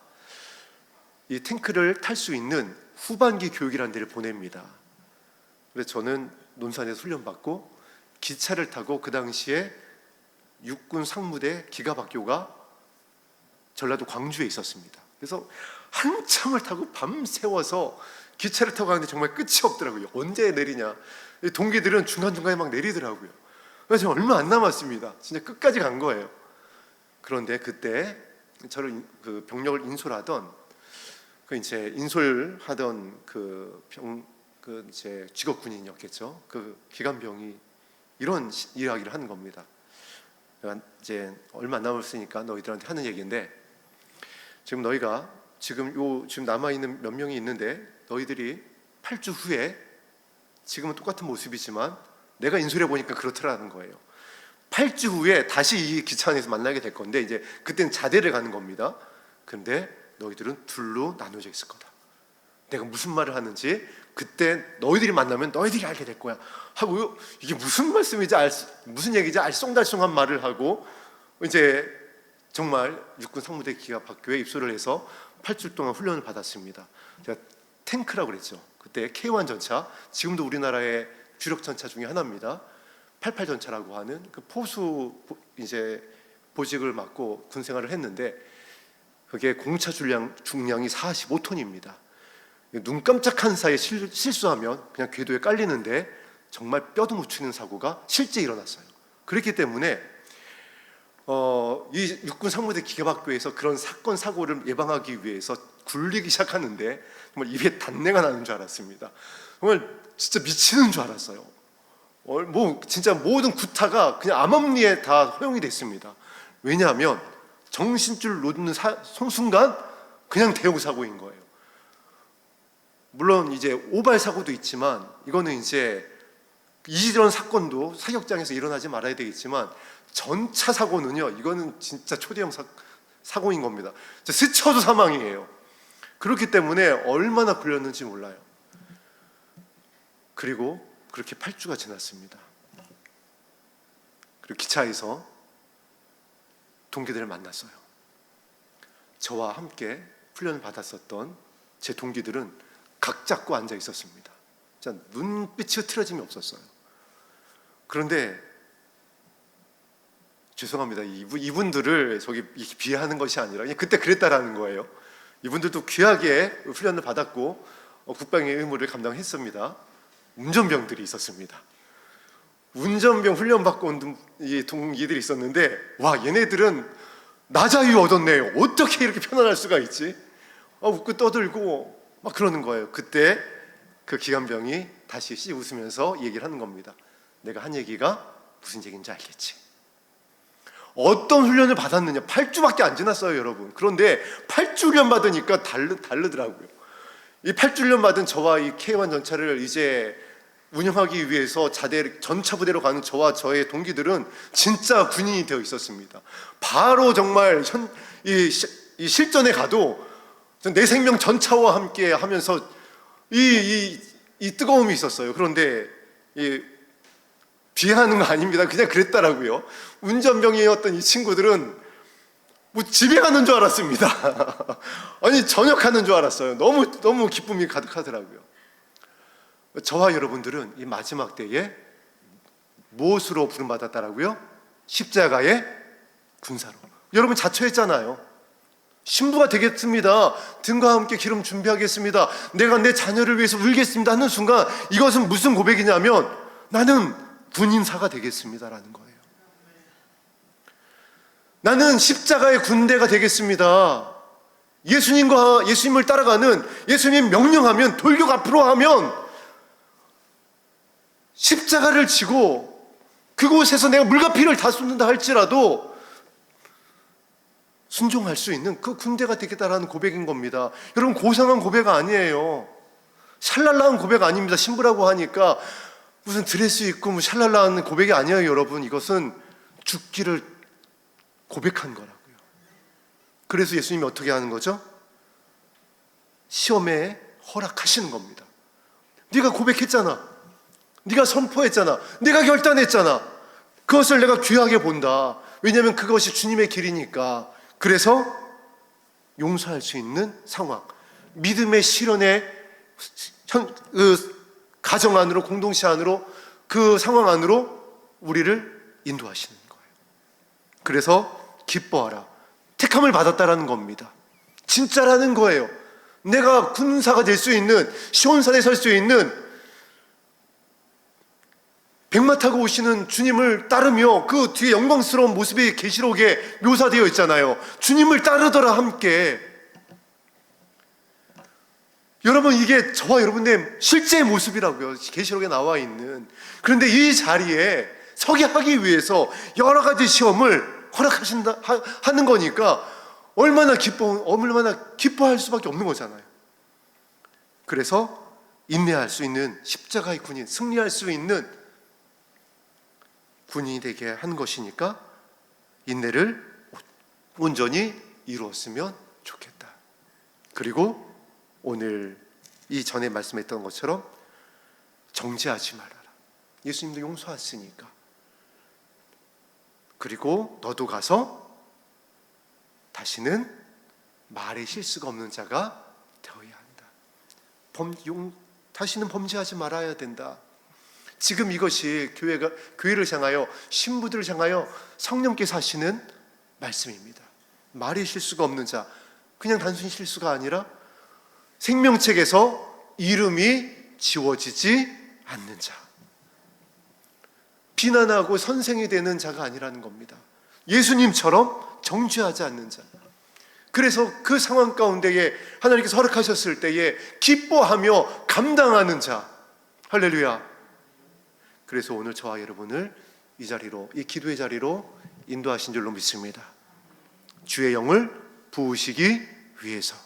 이 탱크를 탈 수 있는 후반기 교육이라는 데를 보냅니다. 그래서 저는 논산에서 훈련받고 기차를 타고, 그 당시에 육군 상무대 기갑학교가 전라도 광주에 있었습니다. 그래서 한참을 타고 밤새워서 기차를 타고 가는데 정말 끝이 없더라고요. 언제 내리냐. 동기들은 중간중간에 막 내리더라고요. 그래서 얼마 안 남았습니다. 진짜 끝까지 간 거예요. 그런데 그때 저를 그 병력을 인솔하던 이제 인솔하던 이제 직업 군인이었겠죠. 그 기관병이 이런 이야기를 하는 겁니다. 이제 얼마 안 남았으니까 너희들한테 하는 얘기인데, 지금 너희가 지금 남아 있는 몇 명이 있는데 너희들이 8주 후에 지금은 똑같은 모습이지만 내가 인솔해 보니까 그렇더라는 거예요. 8주 후에 다시 이 기차 안에서 만나게 될 건데, 이제 그때는 자대를 가는 겁니다. 근데 너희들은 둘로 나눠져 있을 거다. 내가 무슨 말을 하는지 그때 너희들이 만나면 너희들이 알게 될 거야 하고, 이게 무슨 말씀인지 무슨 얘기인지 알쏭달쏭한 말을 하고, 이제 정말 육군 상무대 기갑학교에 입소를 해서 8주 동안 훈련을 받았습니다. 제가 탱크라고 그랬죠. 그때 K1 전차, 지금도 우리나라의 주력 전차 중에 하나입니다. 88 전차라고 하는 그 포수 이제 보직을 맡고 군 생활을 했는데, 그게 공차 중량이 45톤입니다. 눈 깜짝한 사이에 실수하면 그냥 궤도에 깔리는데 정말 뼈도 못 치는 사고가 실제 일어났어요. 그렇기 때문에 이 육군 상무대 기갑학교에서 그런 사건 사고를 예방하기 위해서 굴리기 시작하는데 정말 입에 단내가 나는 줄 알았습니다. 정말 진짜 미치는 줄 알았어요. 진짜 모든 구타가 그냥 암암리에 다 허용이 됐습니다. 왜냐하면 정신줄 놓는 순간 그냥 대형 사고인 거예요. 물론 이제 오발 사고도 있지만, 이거는 이제 이런 사건도 사격장에서 일어나지 말아야 되겠지만, 전차 사고는요, 이거는 진짜 초대형 사고인 겁니다. 스쳐도 사망이에요. 그렇기 때문에 얼마나 걸렸는지 몰라요. 그리고 그렇게 8주가 지났습니다. 그리고 기차에서 동기들을 만났어요. 저와 함께 훈련을 받았었던 제 동기들은 각 잡고 앉아 있었습니다. 진짜 눈빛이 흐트러짐이 없었어요. 그런데 죄송합니다. 이분들을 저기 비하하는 것이 아니라 그냥 그때 그랬다라는 거예요. 이분들도 귀하게 훈련을 받았고 국방의 의무를 감당했습니다. 운전병들이 있었습니다. 운전병 훈련받고 온 동기들이 있었는데, 와, 얘네들은 나 자유 얻었네. 어떻게 이렇게 편안할 수가 있지? 웃고 떠들고 막 그러는 거예요. 그때 그 기관병이 다시 웃으면서 얘기를 하는 겁니다. 내가 한 얘기가 무슨 얘기인지 알겠지? 어떤 훈련을 받았느냐? 8주밖에 안 지났어요, 여러분. 그런데 8주 훈련 받으니까 다르더라고요. 이 8주 훈련 받은 저와 이 K1 전차를 이제 운영하기 위해서 전차 부대로 가는 저와 저의 동기들은 진짜 군인이 되어 있었습니다. 바로 정말 이 실전에 가도 내 생명 전차와 함께 하면서 이 뜨거움이 있었어요. 그런데 비하하는 거 아닙니다. 그냥 그랬더라고요. 운전병이었던 이 친구들은 뭐 집에 가는 줄 알았습니다. 아니, 전역하는 줄 알았어요. 너무 기쁨이 가득하더라고요. 저와 여러분들은 이 마지막 때에 무엇으로 부름받았다라고요? 십자가의 군사로. 여러분 자처했잖아요. 신부가 되겠습니다. 등과 함께 기름 준비하겠습니다. 내가 내 자녀를 위해서 울겠습니다 하는 순간 이것은 무슨 고백이냐면 나는 군인사가 되겠습니다라는 거예요. 나는 십자가의 군대가 되겠습니다. 예수님을 따라가는, 예수님 명령하면, 돌격 앞으로 하면 십자가를 지고 그곳에서 내가 물과 피를 다 쏟는다 할지라도 순종할 수 있는 그 군대가 되겠다라는 고백인 겁니다. 여러분, 고상한 고백 아니에요. 샬랄라한 고백 아닙니다. 신부라고 하니까 무슨 드레스 입고 뭐 샬랄라한 고백이 아니에요, 여러분. 이것은 죽기를 고백한 거라고요. 그래서 예수님이 어떻게 하는 거죠? 시험에 허락하시는 겁니다. 네가 고백했잖아. 네가 선포했잖아. 네가 결단했잖아. 그것을 내가 귀하게 본다. 왜냐하면 그것이 주님의 길이니까. 그래서 용서할 수 있는 상황, 믿음의 실현의 가정 안으로, 공동체 안으로, 그 상황 안으로 우리를 인도하시는 거예요. 그래서 기뻐하라. 택함을 받았다라는 겁니다. 진짜라는 거예요. 내가 군사가 될 수 있는, 시온산에 설 수 있는, 백마 타고 오시는 주님을 따르며 그 뒤에 영광스러운 모습이 계시록에 묘사되어 있잖아요. 주님을 따르더라 함께. 여러분, 이게 저와 여러분의 실제 모습이라고요. 계시록에 나와 있는. 그런데 이 자리에 서게 하기 위해서 여러 가지 시험을 허락하신다 하는 거니까 얼마나 기뻐할 수밖에 없는 거잖아요. 그래서 인내할 수 있는 십자가의 군인, 승리할 수 있는 군인이 되게 한 것이니까 인내를 온전히 이루었으면 좋겠다. 그리고 오늘 이전에 말씀했던 것처럼 정죄하지 말아라. 예수님도 용서하시니까. 그리고 너도 가서 다시는 말에 실수가 없는 자가 되어야 한다. 다시는 범죄하지 말아야 된다. 지금 이것이 교회를 향하여, 신부들을 향하여 성령께서 하시는 말씀입니다. 말이 실수가 없는 자, 그냥 단순히 실수가 아니라 생명책에서 이름이 지워지지 않는 자, 비난하고 선생이 되는 자가 아니라는 겁니다. 예수님처럼 정죄하지 않는 자. 그래서 그 상황 가운데에 하나님께서 허락하셨을 때에 기뻐하며 감당하는 자. 할렐루야. 그래서 오늘 저와 여러분을 이 자리로, 이 기도의 자리로 인도하신 줄로 믿습니다. 주의 영을 부으시기 위해서.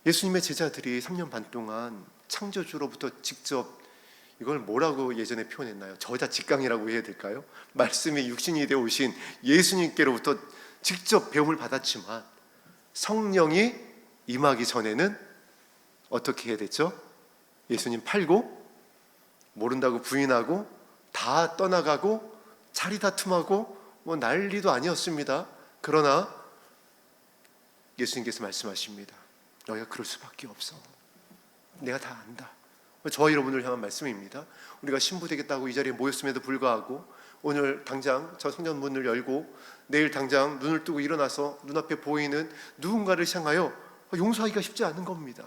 예수님의 제자들이 3년 반 동안 창조주로부터 직접, 이걸 뭐라고 예전에 표현했나요? 저자 직강이라고 해야 될까요? 말씀이 육신이 되어 오신 예수님께로부터 직접 배움을 받았지만 성령이 임하기 전에는 어떻게 해야 됐죠? 예수님 팔고 모른다고 부인하고 다 떠나가고 자리 다툼하고 뭐 난리도 아니었습니다. 그러나 예수님께서 말씀하십니다. 너희가 그럴 수밖에 없어. 내가 다 안다. 저와 여러분을 향한 말씀입니다. 우리가 신부되겠다고 이 자리에 모였음에도 불구하고 오늘 당장 저 성전 문을 열고 내일 당장 눈을 뜨고 일어나서 눈앞에 보이는 누군가를 향하여 용서하기가 쉽지 않은 겁니다.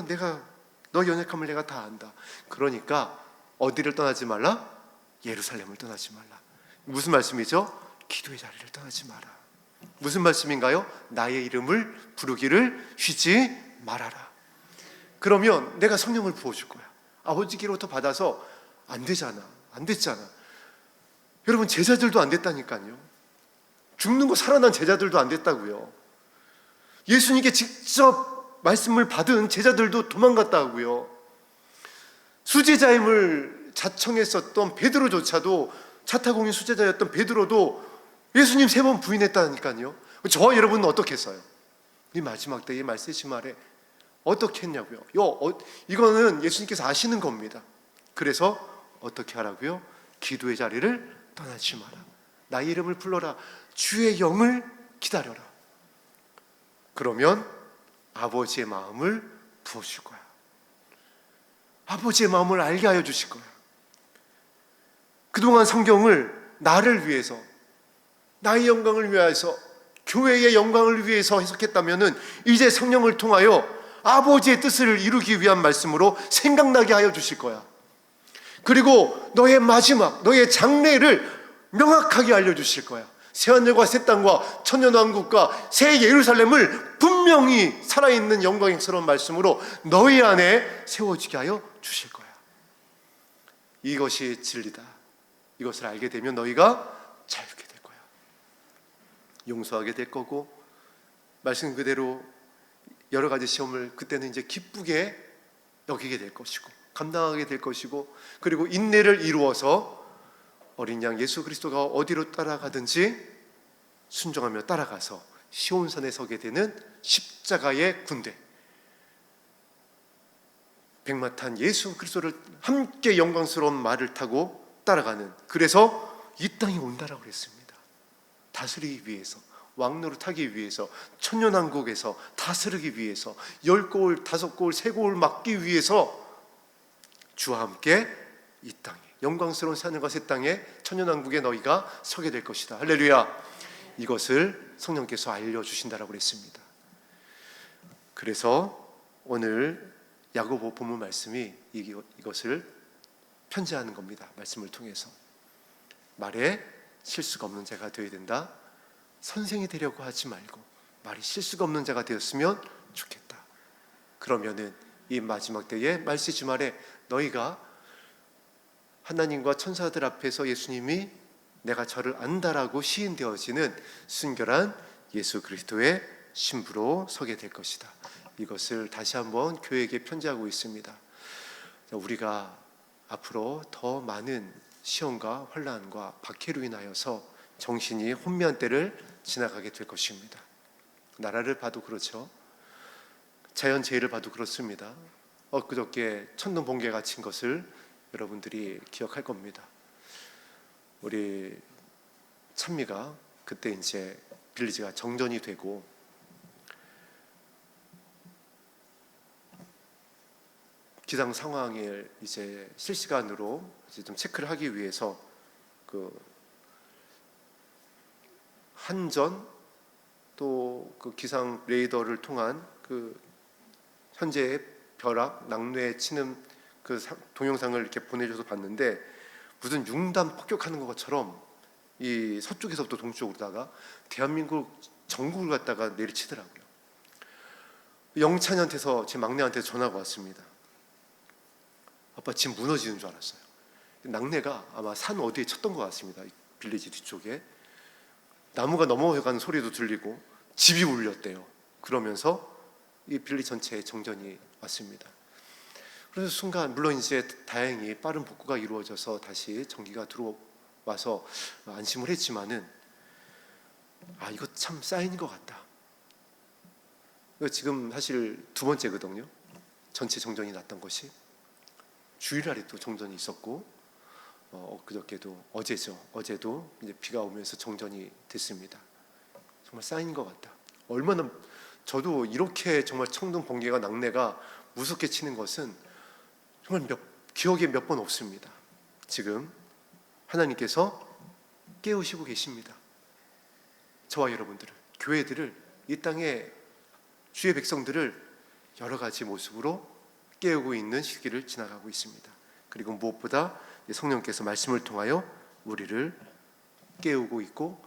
내가 너 연약함을 내가 다 안다. 그러니까 어디를 떠나지 말라? 예루살렘을 떠나지 말라. 무슨 말씀이죠? 기도의 자리를 떠나지 마라. 무슨 말씀인가요? 나의 이름을 부르기를 쉬지 말아라. 그러면 내가 성령을 부어줄 거야. 아버지께로부터 받아서 안 되잖아. 안 됐잖아. 여러분, 제자들도 안 됐다니까요. 죽는 거 살아난 제자들도 안 됐다고요. 예수님께 직접 말씀을 받은 제자들도 도망갔다고요. 수제자임을 자청했었던 베드로조차도, 차타공인 수제자였던 베드로도 예수님 3번 부인했다니까요. 저와 여러분은 어떻게 했어요? 이 마지막 때의 말세지 말에 어떻게 했냐고요? 이거는 예수님께서 아시는 겁니다. 그래서 어떻게 하라고요? 기도의 자리를 떠나지 마라. 나의 이름을 불러라. 주의 영을 기다려라. 그러면 아버지의 마음을 부어줄 거야. 아버지의 마음을 알게 하여 주실 거야. 그동안 성경을 나를 위해서, 나의 영광을 위해서, 교회의 영광을 위해서 해석했다면 이제 성령을 통하여 아버지의 뜻을 이루기 위한 말씀으로 생각나게 하여 주실 거야. 그리고 너의 마지막, 너의 장래를 명확하게 알려주실 거야. 새하늘과 새 땅과 천년왕국과 새 예루살렘을 분명히 살아있는 영광스러운 말씀으로 너희 안에 세워지게 하여 주실 거야. 이것이 진리다. 이것을 알게 되면 너희가 자유케 될 거야. 용서하게 될 거고, 말씀 그대로 여러 가지 시험을 그때는 이제 기쁘게 여기게 될 것이고, 감당하게 될 것이고, 그리고 인내를 이루어서 어린 양 예수 그리스도가 어디로 따라가든지 순종하며 따라가서 시온산에 서게 되는 십자가의 군대, 백마탄 예수 그리스도를 함께 영광스러운 말을 타고 따라가는, 그래서 이 땅에 온다라고 그랬습니다. 다스리기 위해서, 왕노릇하기 위해서, 천년왕국에서 다스리기 위해서, 10고을, 5고을, 3고을 막기 위해서 주와 함께 이 땅에, 영광스러운 하늘과 새 땅에, 천년왕국에 너희가 서게 될 것이다. 할렐루야. 이것을 성령께서 알려주신다라고 그랬습니다. 그래서 오늘 야고보 본문 말씀이 이것을 편지하는 겁니다. 말씀을 통해서 말에 실수가 없는 자가 되어야 된다. 선생이 되려고 하지 말고 말이 실수가 없는 자가 되었으면 좋겠다. 그러면은 이 마지막 때에 말세 주말에 너희가 하나님과 천사들 앞에서 예수님이 내가 저를 안다라고 시인되어지는 순결한 예수 그리스도의 신부로 서게 될 것이다. 이것을 다시 한번 교회에게 편지하고 있습니다. 우리가 앞으로 더 많은 시험과 혼란과 박해로 인하여서 정신이 혼미한 때를 지나가게 될 것입니다. 나라를 봐도 그렇죠. 자연재해를 봐도 그렇습니다. 엊그저께 천둥 번개가 친 것을 여러분들이 기억할 겁니다. 우리 찬미가 그때 이제 빌리지가 정전이 되고 기상 상황을 이제 실시간으로 이제 좀 체크를 하기 위해서 그 한전 또 그 기상 레이더를 통한 그 현재의 벼락 낙뢰 치는 그 동영상을 이렇게 보내줘서 봤는데 무슨 융단 폭격하는 것처럼 이 서쪽에서부터 동쪽으로다가 대한민국 전국을 갖다가 내리치더라고요. 영찬이한테서 제 막내한테 전화가 왔습니다. 아빠 집 무너지는 줄 알았어요. 낙뢰가 아마 산 어디에 쳤던 것 같습니다. 빌리지 뒤쪽에 나무가 넘어가는 소리도 들리고 집이 울렸대요. 그러면서 이 빌리 전체에 정전이 왔습니다. 그래서 순간 물론 이제 다행히 빠른 복구가 이루어져서 다시 전기가 들어와서 안심을 했지만은 이거 참 사인인 것 같다. 지금 사실 두 번째거든요. 전체 정전이 났던 것이 주일날에 또 정전이 있었고 그저께도 어제도 이제 비가 오면서 정전이 됐습니다. 정말 사인인 것 같다. 얼마나 저도 이렇게 정말 청동 번개가 낙뢰가 무섭게 치는 것은 정말 기억에 몇 번 없습니다. 지금 하나님께서 깨우시고 계십니다. 저와 여러분들을, 교회들을, 이 땅의 주의 백성들을 여러 가지 모습으로 깨우고 있는 시기를 지나가고 있습니다. 그리고 무엇보다 성령께서 말씀을 통하여 우리를 깨우고 있고,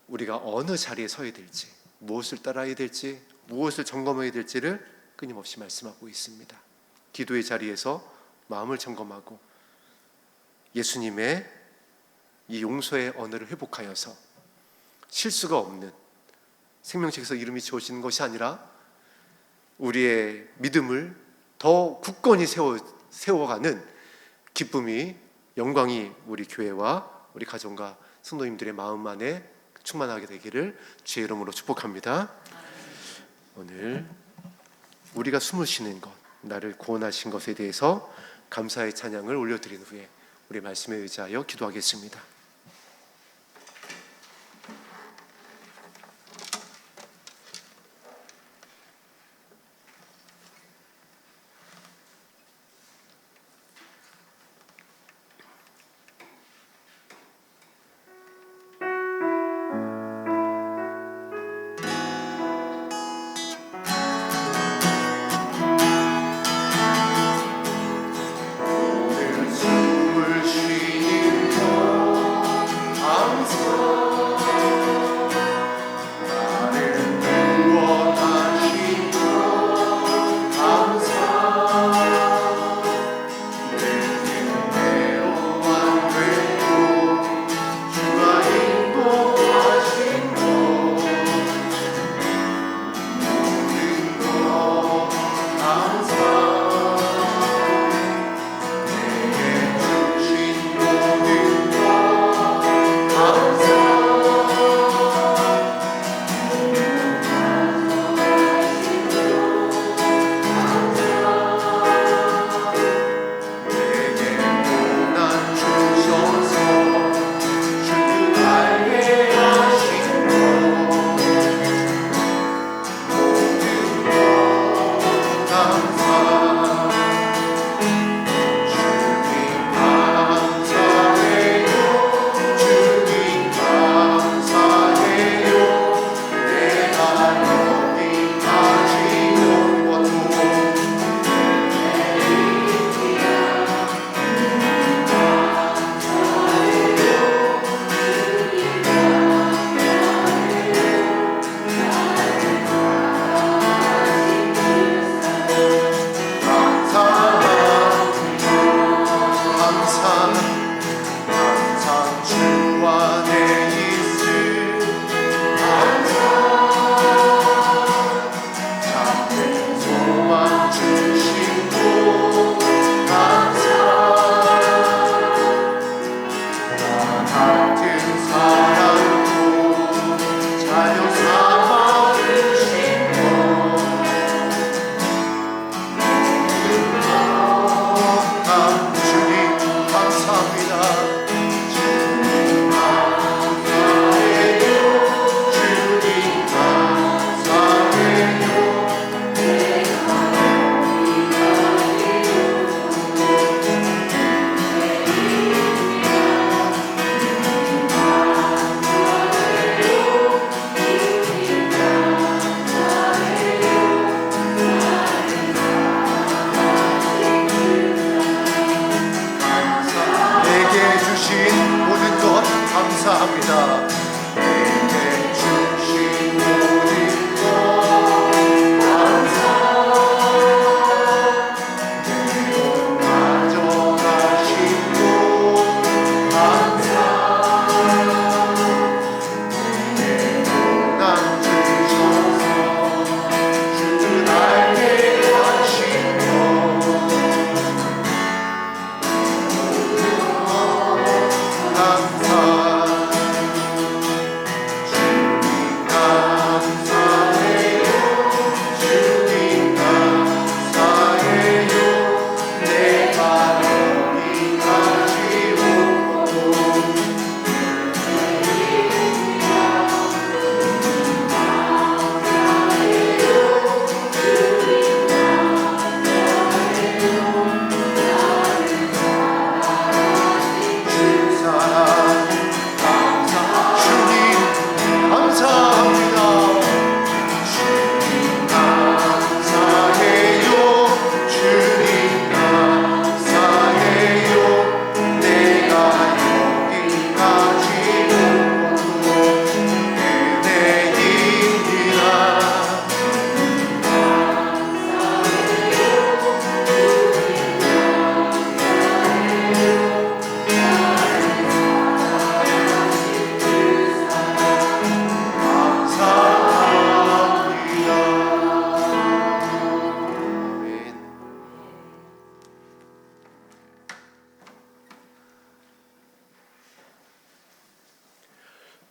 우리가 어느 자리에 서야 될지, 무엇을 따라야 될지, 무엇을 점검해야 될지를 끊임없이 말씀하고 있습니다. 기도의 자리에서 마음을 점검하고 예수님의 이 용서의 언어를 회복하여서 실수가 없는 생명책에서 이름이 지어지는 것이 아니라 우리의 믿음을 더 굳건히 세워가는 기쁨이, 영광이 우리 교회와 우리 가정과 성도님들의 마음 안에 충만하게 되기를 주의 이름으로 축복합니다. 오늘 우리가 숨을 쉬는 것, 나를 구원하신 것에 대해서 감사의 찬양을 올려드린 후에 우리 말씀에 의지하여 기도하겠습니다.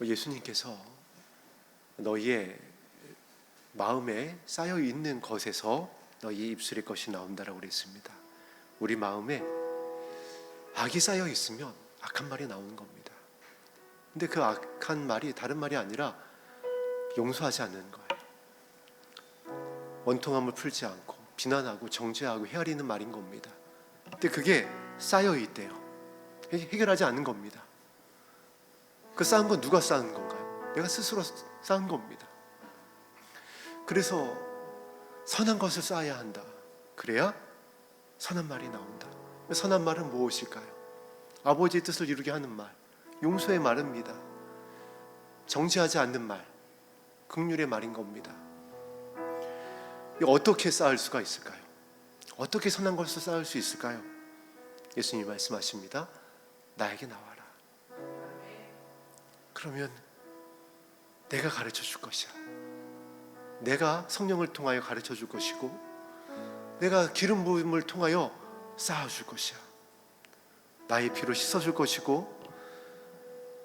예수님께서 너희의 마음에 쌓여 있는 것에서 너희 입술의 것이 나온다라고 그랬습니다. 우리 마음에 악이 쌓여 있으면 악한 말이 나오는 겁니다. 근데 그 악한 말이 다른 말이 아니라 용서하지 않는 거예요. 원통함을 풀지 않고 비난하고 정죄하고 헤아리는 말인 겁니다. 근데 그게 쌓여 있대요. 해결하지 않는 겁니다. 그 쌓은 건 누가 쌓은 건가요? 내가 스스로 쌓은 겁니다. 그래서 선한 것을 쌓아야 한다. 그래야 선한 말이 나온다. 선한 말은 무엇일까요? 아버지의 뜻을 이루게 하는 말, 용서의 말입니다. 정죄하지 않는 말, 긍휼의 말인 겁니다. 어떻게 쌓을 수가 있을까요? 어떻게 선한 것을 쌓을 수 있을까요? 예수님이 말씀하십니다. 나에게 나와라. 그러면 내가 가르쳐 줄 것이야. 내가 성령을 통하여 가르쳐 줄 것이고, 내가 기름 부음을 통하여 쌓아줄 것이야. 나의 피로 씻어줄 것이고,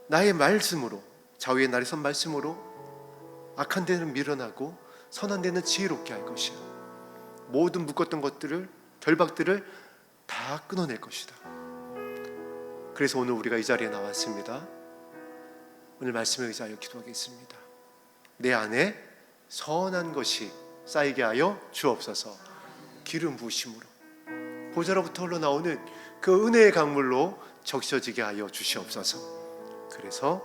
나의 말씀으로, 좌우의 날에 선 말씀으로 악한 데는 밀어나고 선한 데는 지혜롭게 할 것이야. 모든 묶었던 것들을, 결박들을 다 끊어낼 것이다. 그래서 오늘 우리가 이 자리에 나왔습니다. 오늘 말씀에 의지하여 기도하겠습니다. 내 안에 선한 것이 쌓이게 하여 주옵소서. 기름 부으심으로 보좌로부터 흘러나오는 그 은혜의 강물로 적셔지게 하여 주시옵소서. 그래서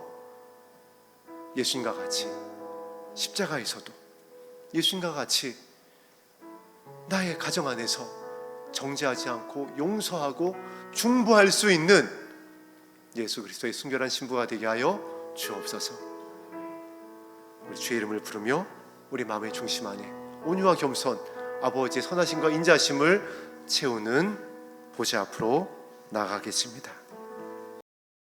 예수님과 같이 십자가에서도 예수님과 같이 나의 가정 안에서 정죄하지 않고 용서하고 중보할 수 있는 예수 그리스도의 순결한 신부가 되게 하여 주옵소서. 우리 주의 이름을 부르며 우리 마음의 중심 안에 온유와 겸손, 아버지의 선하심과 인자심을 채우는 보좌 앞으로 나아가겠습니다.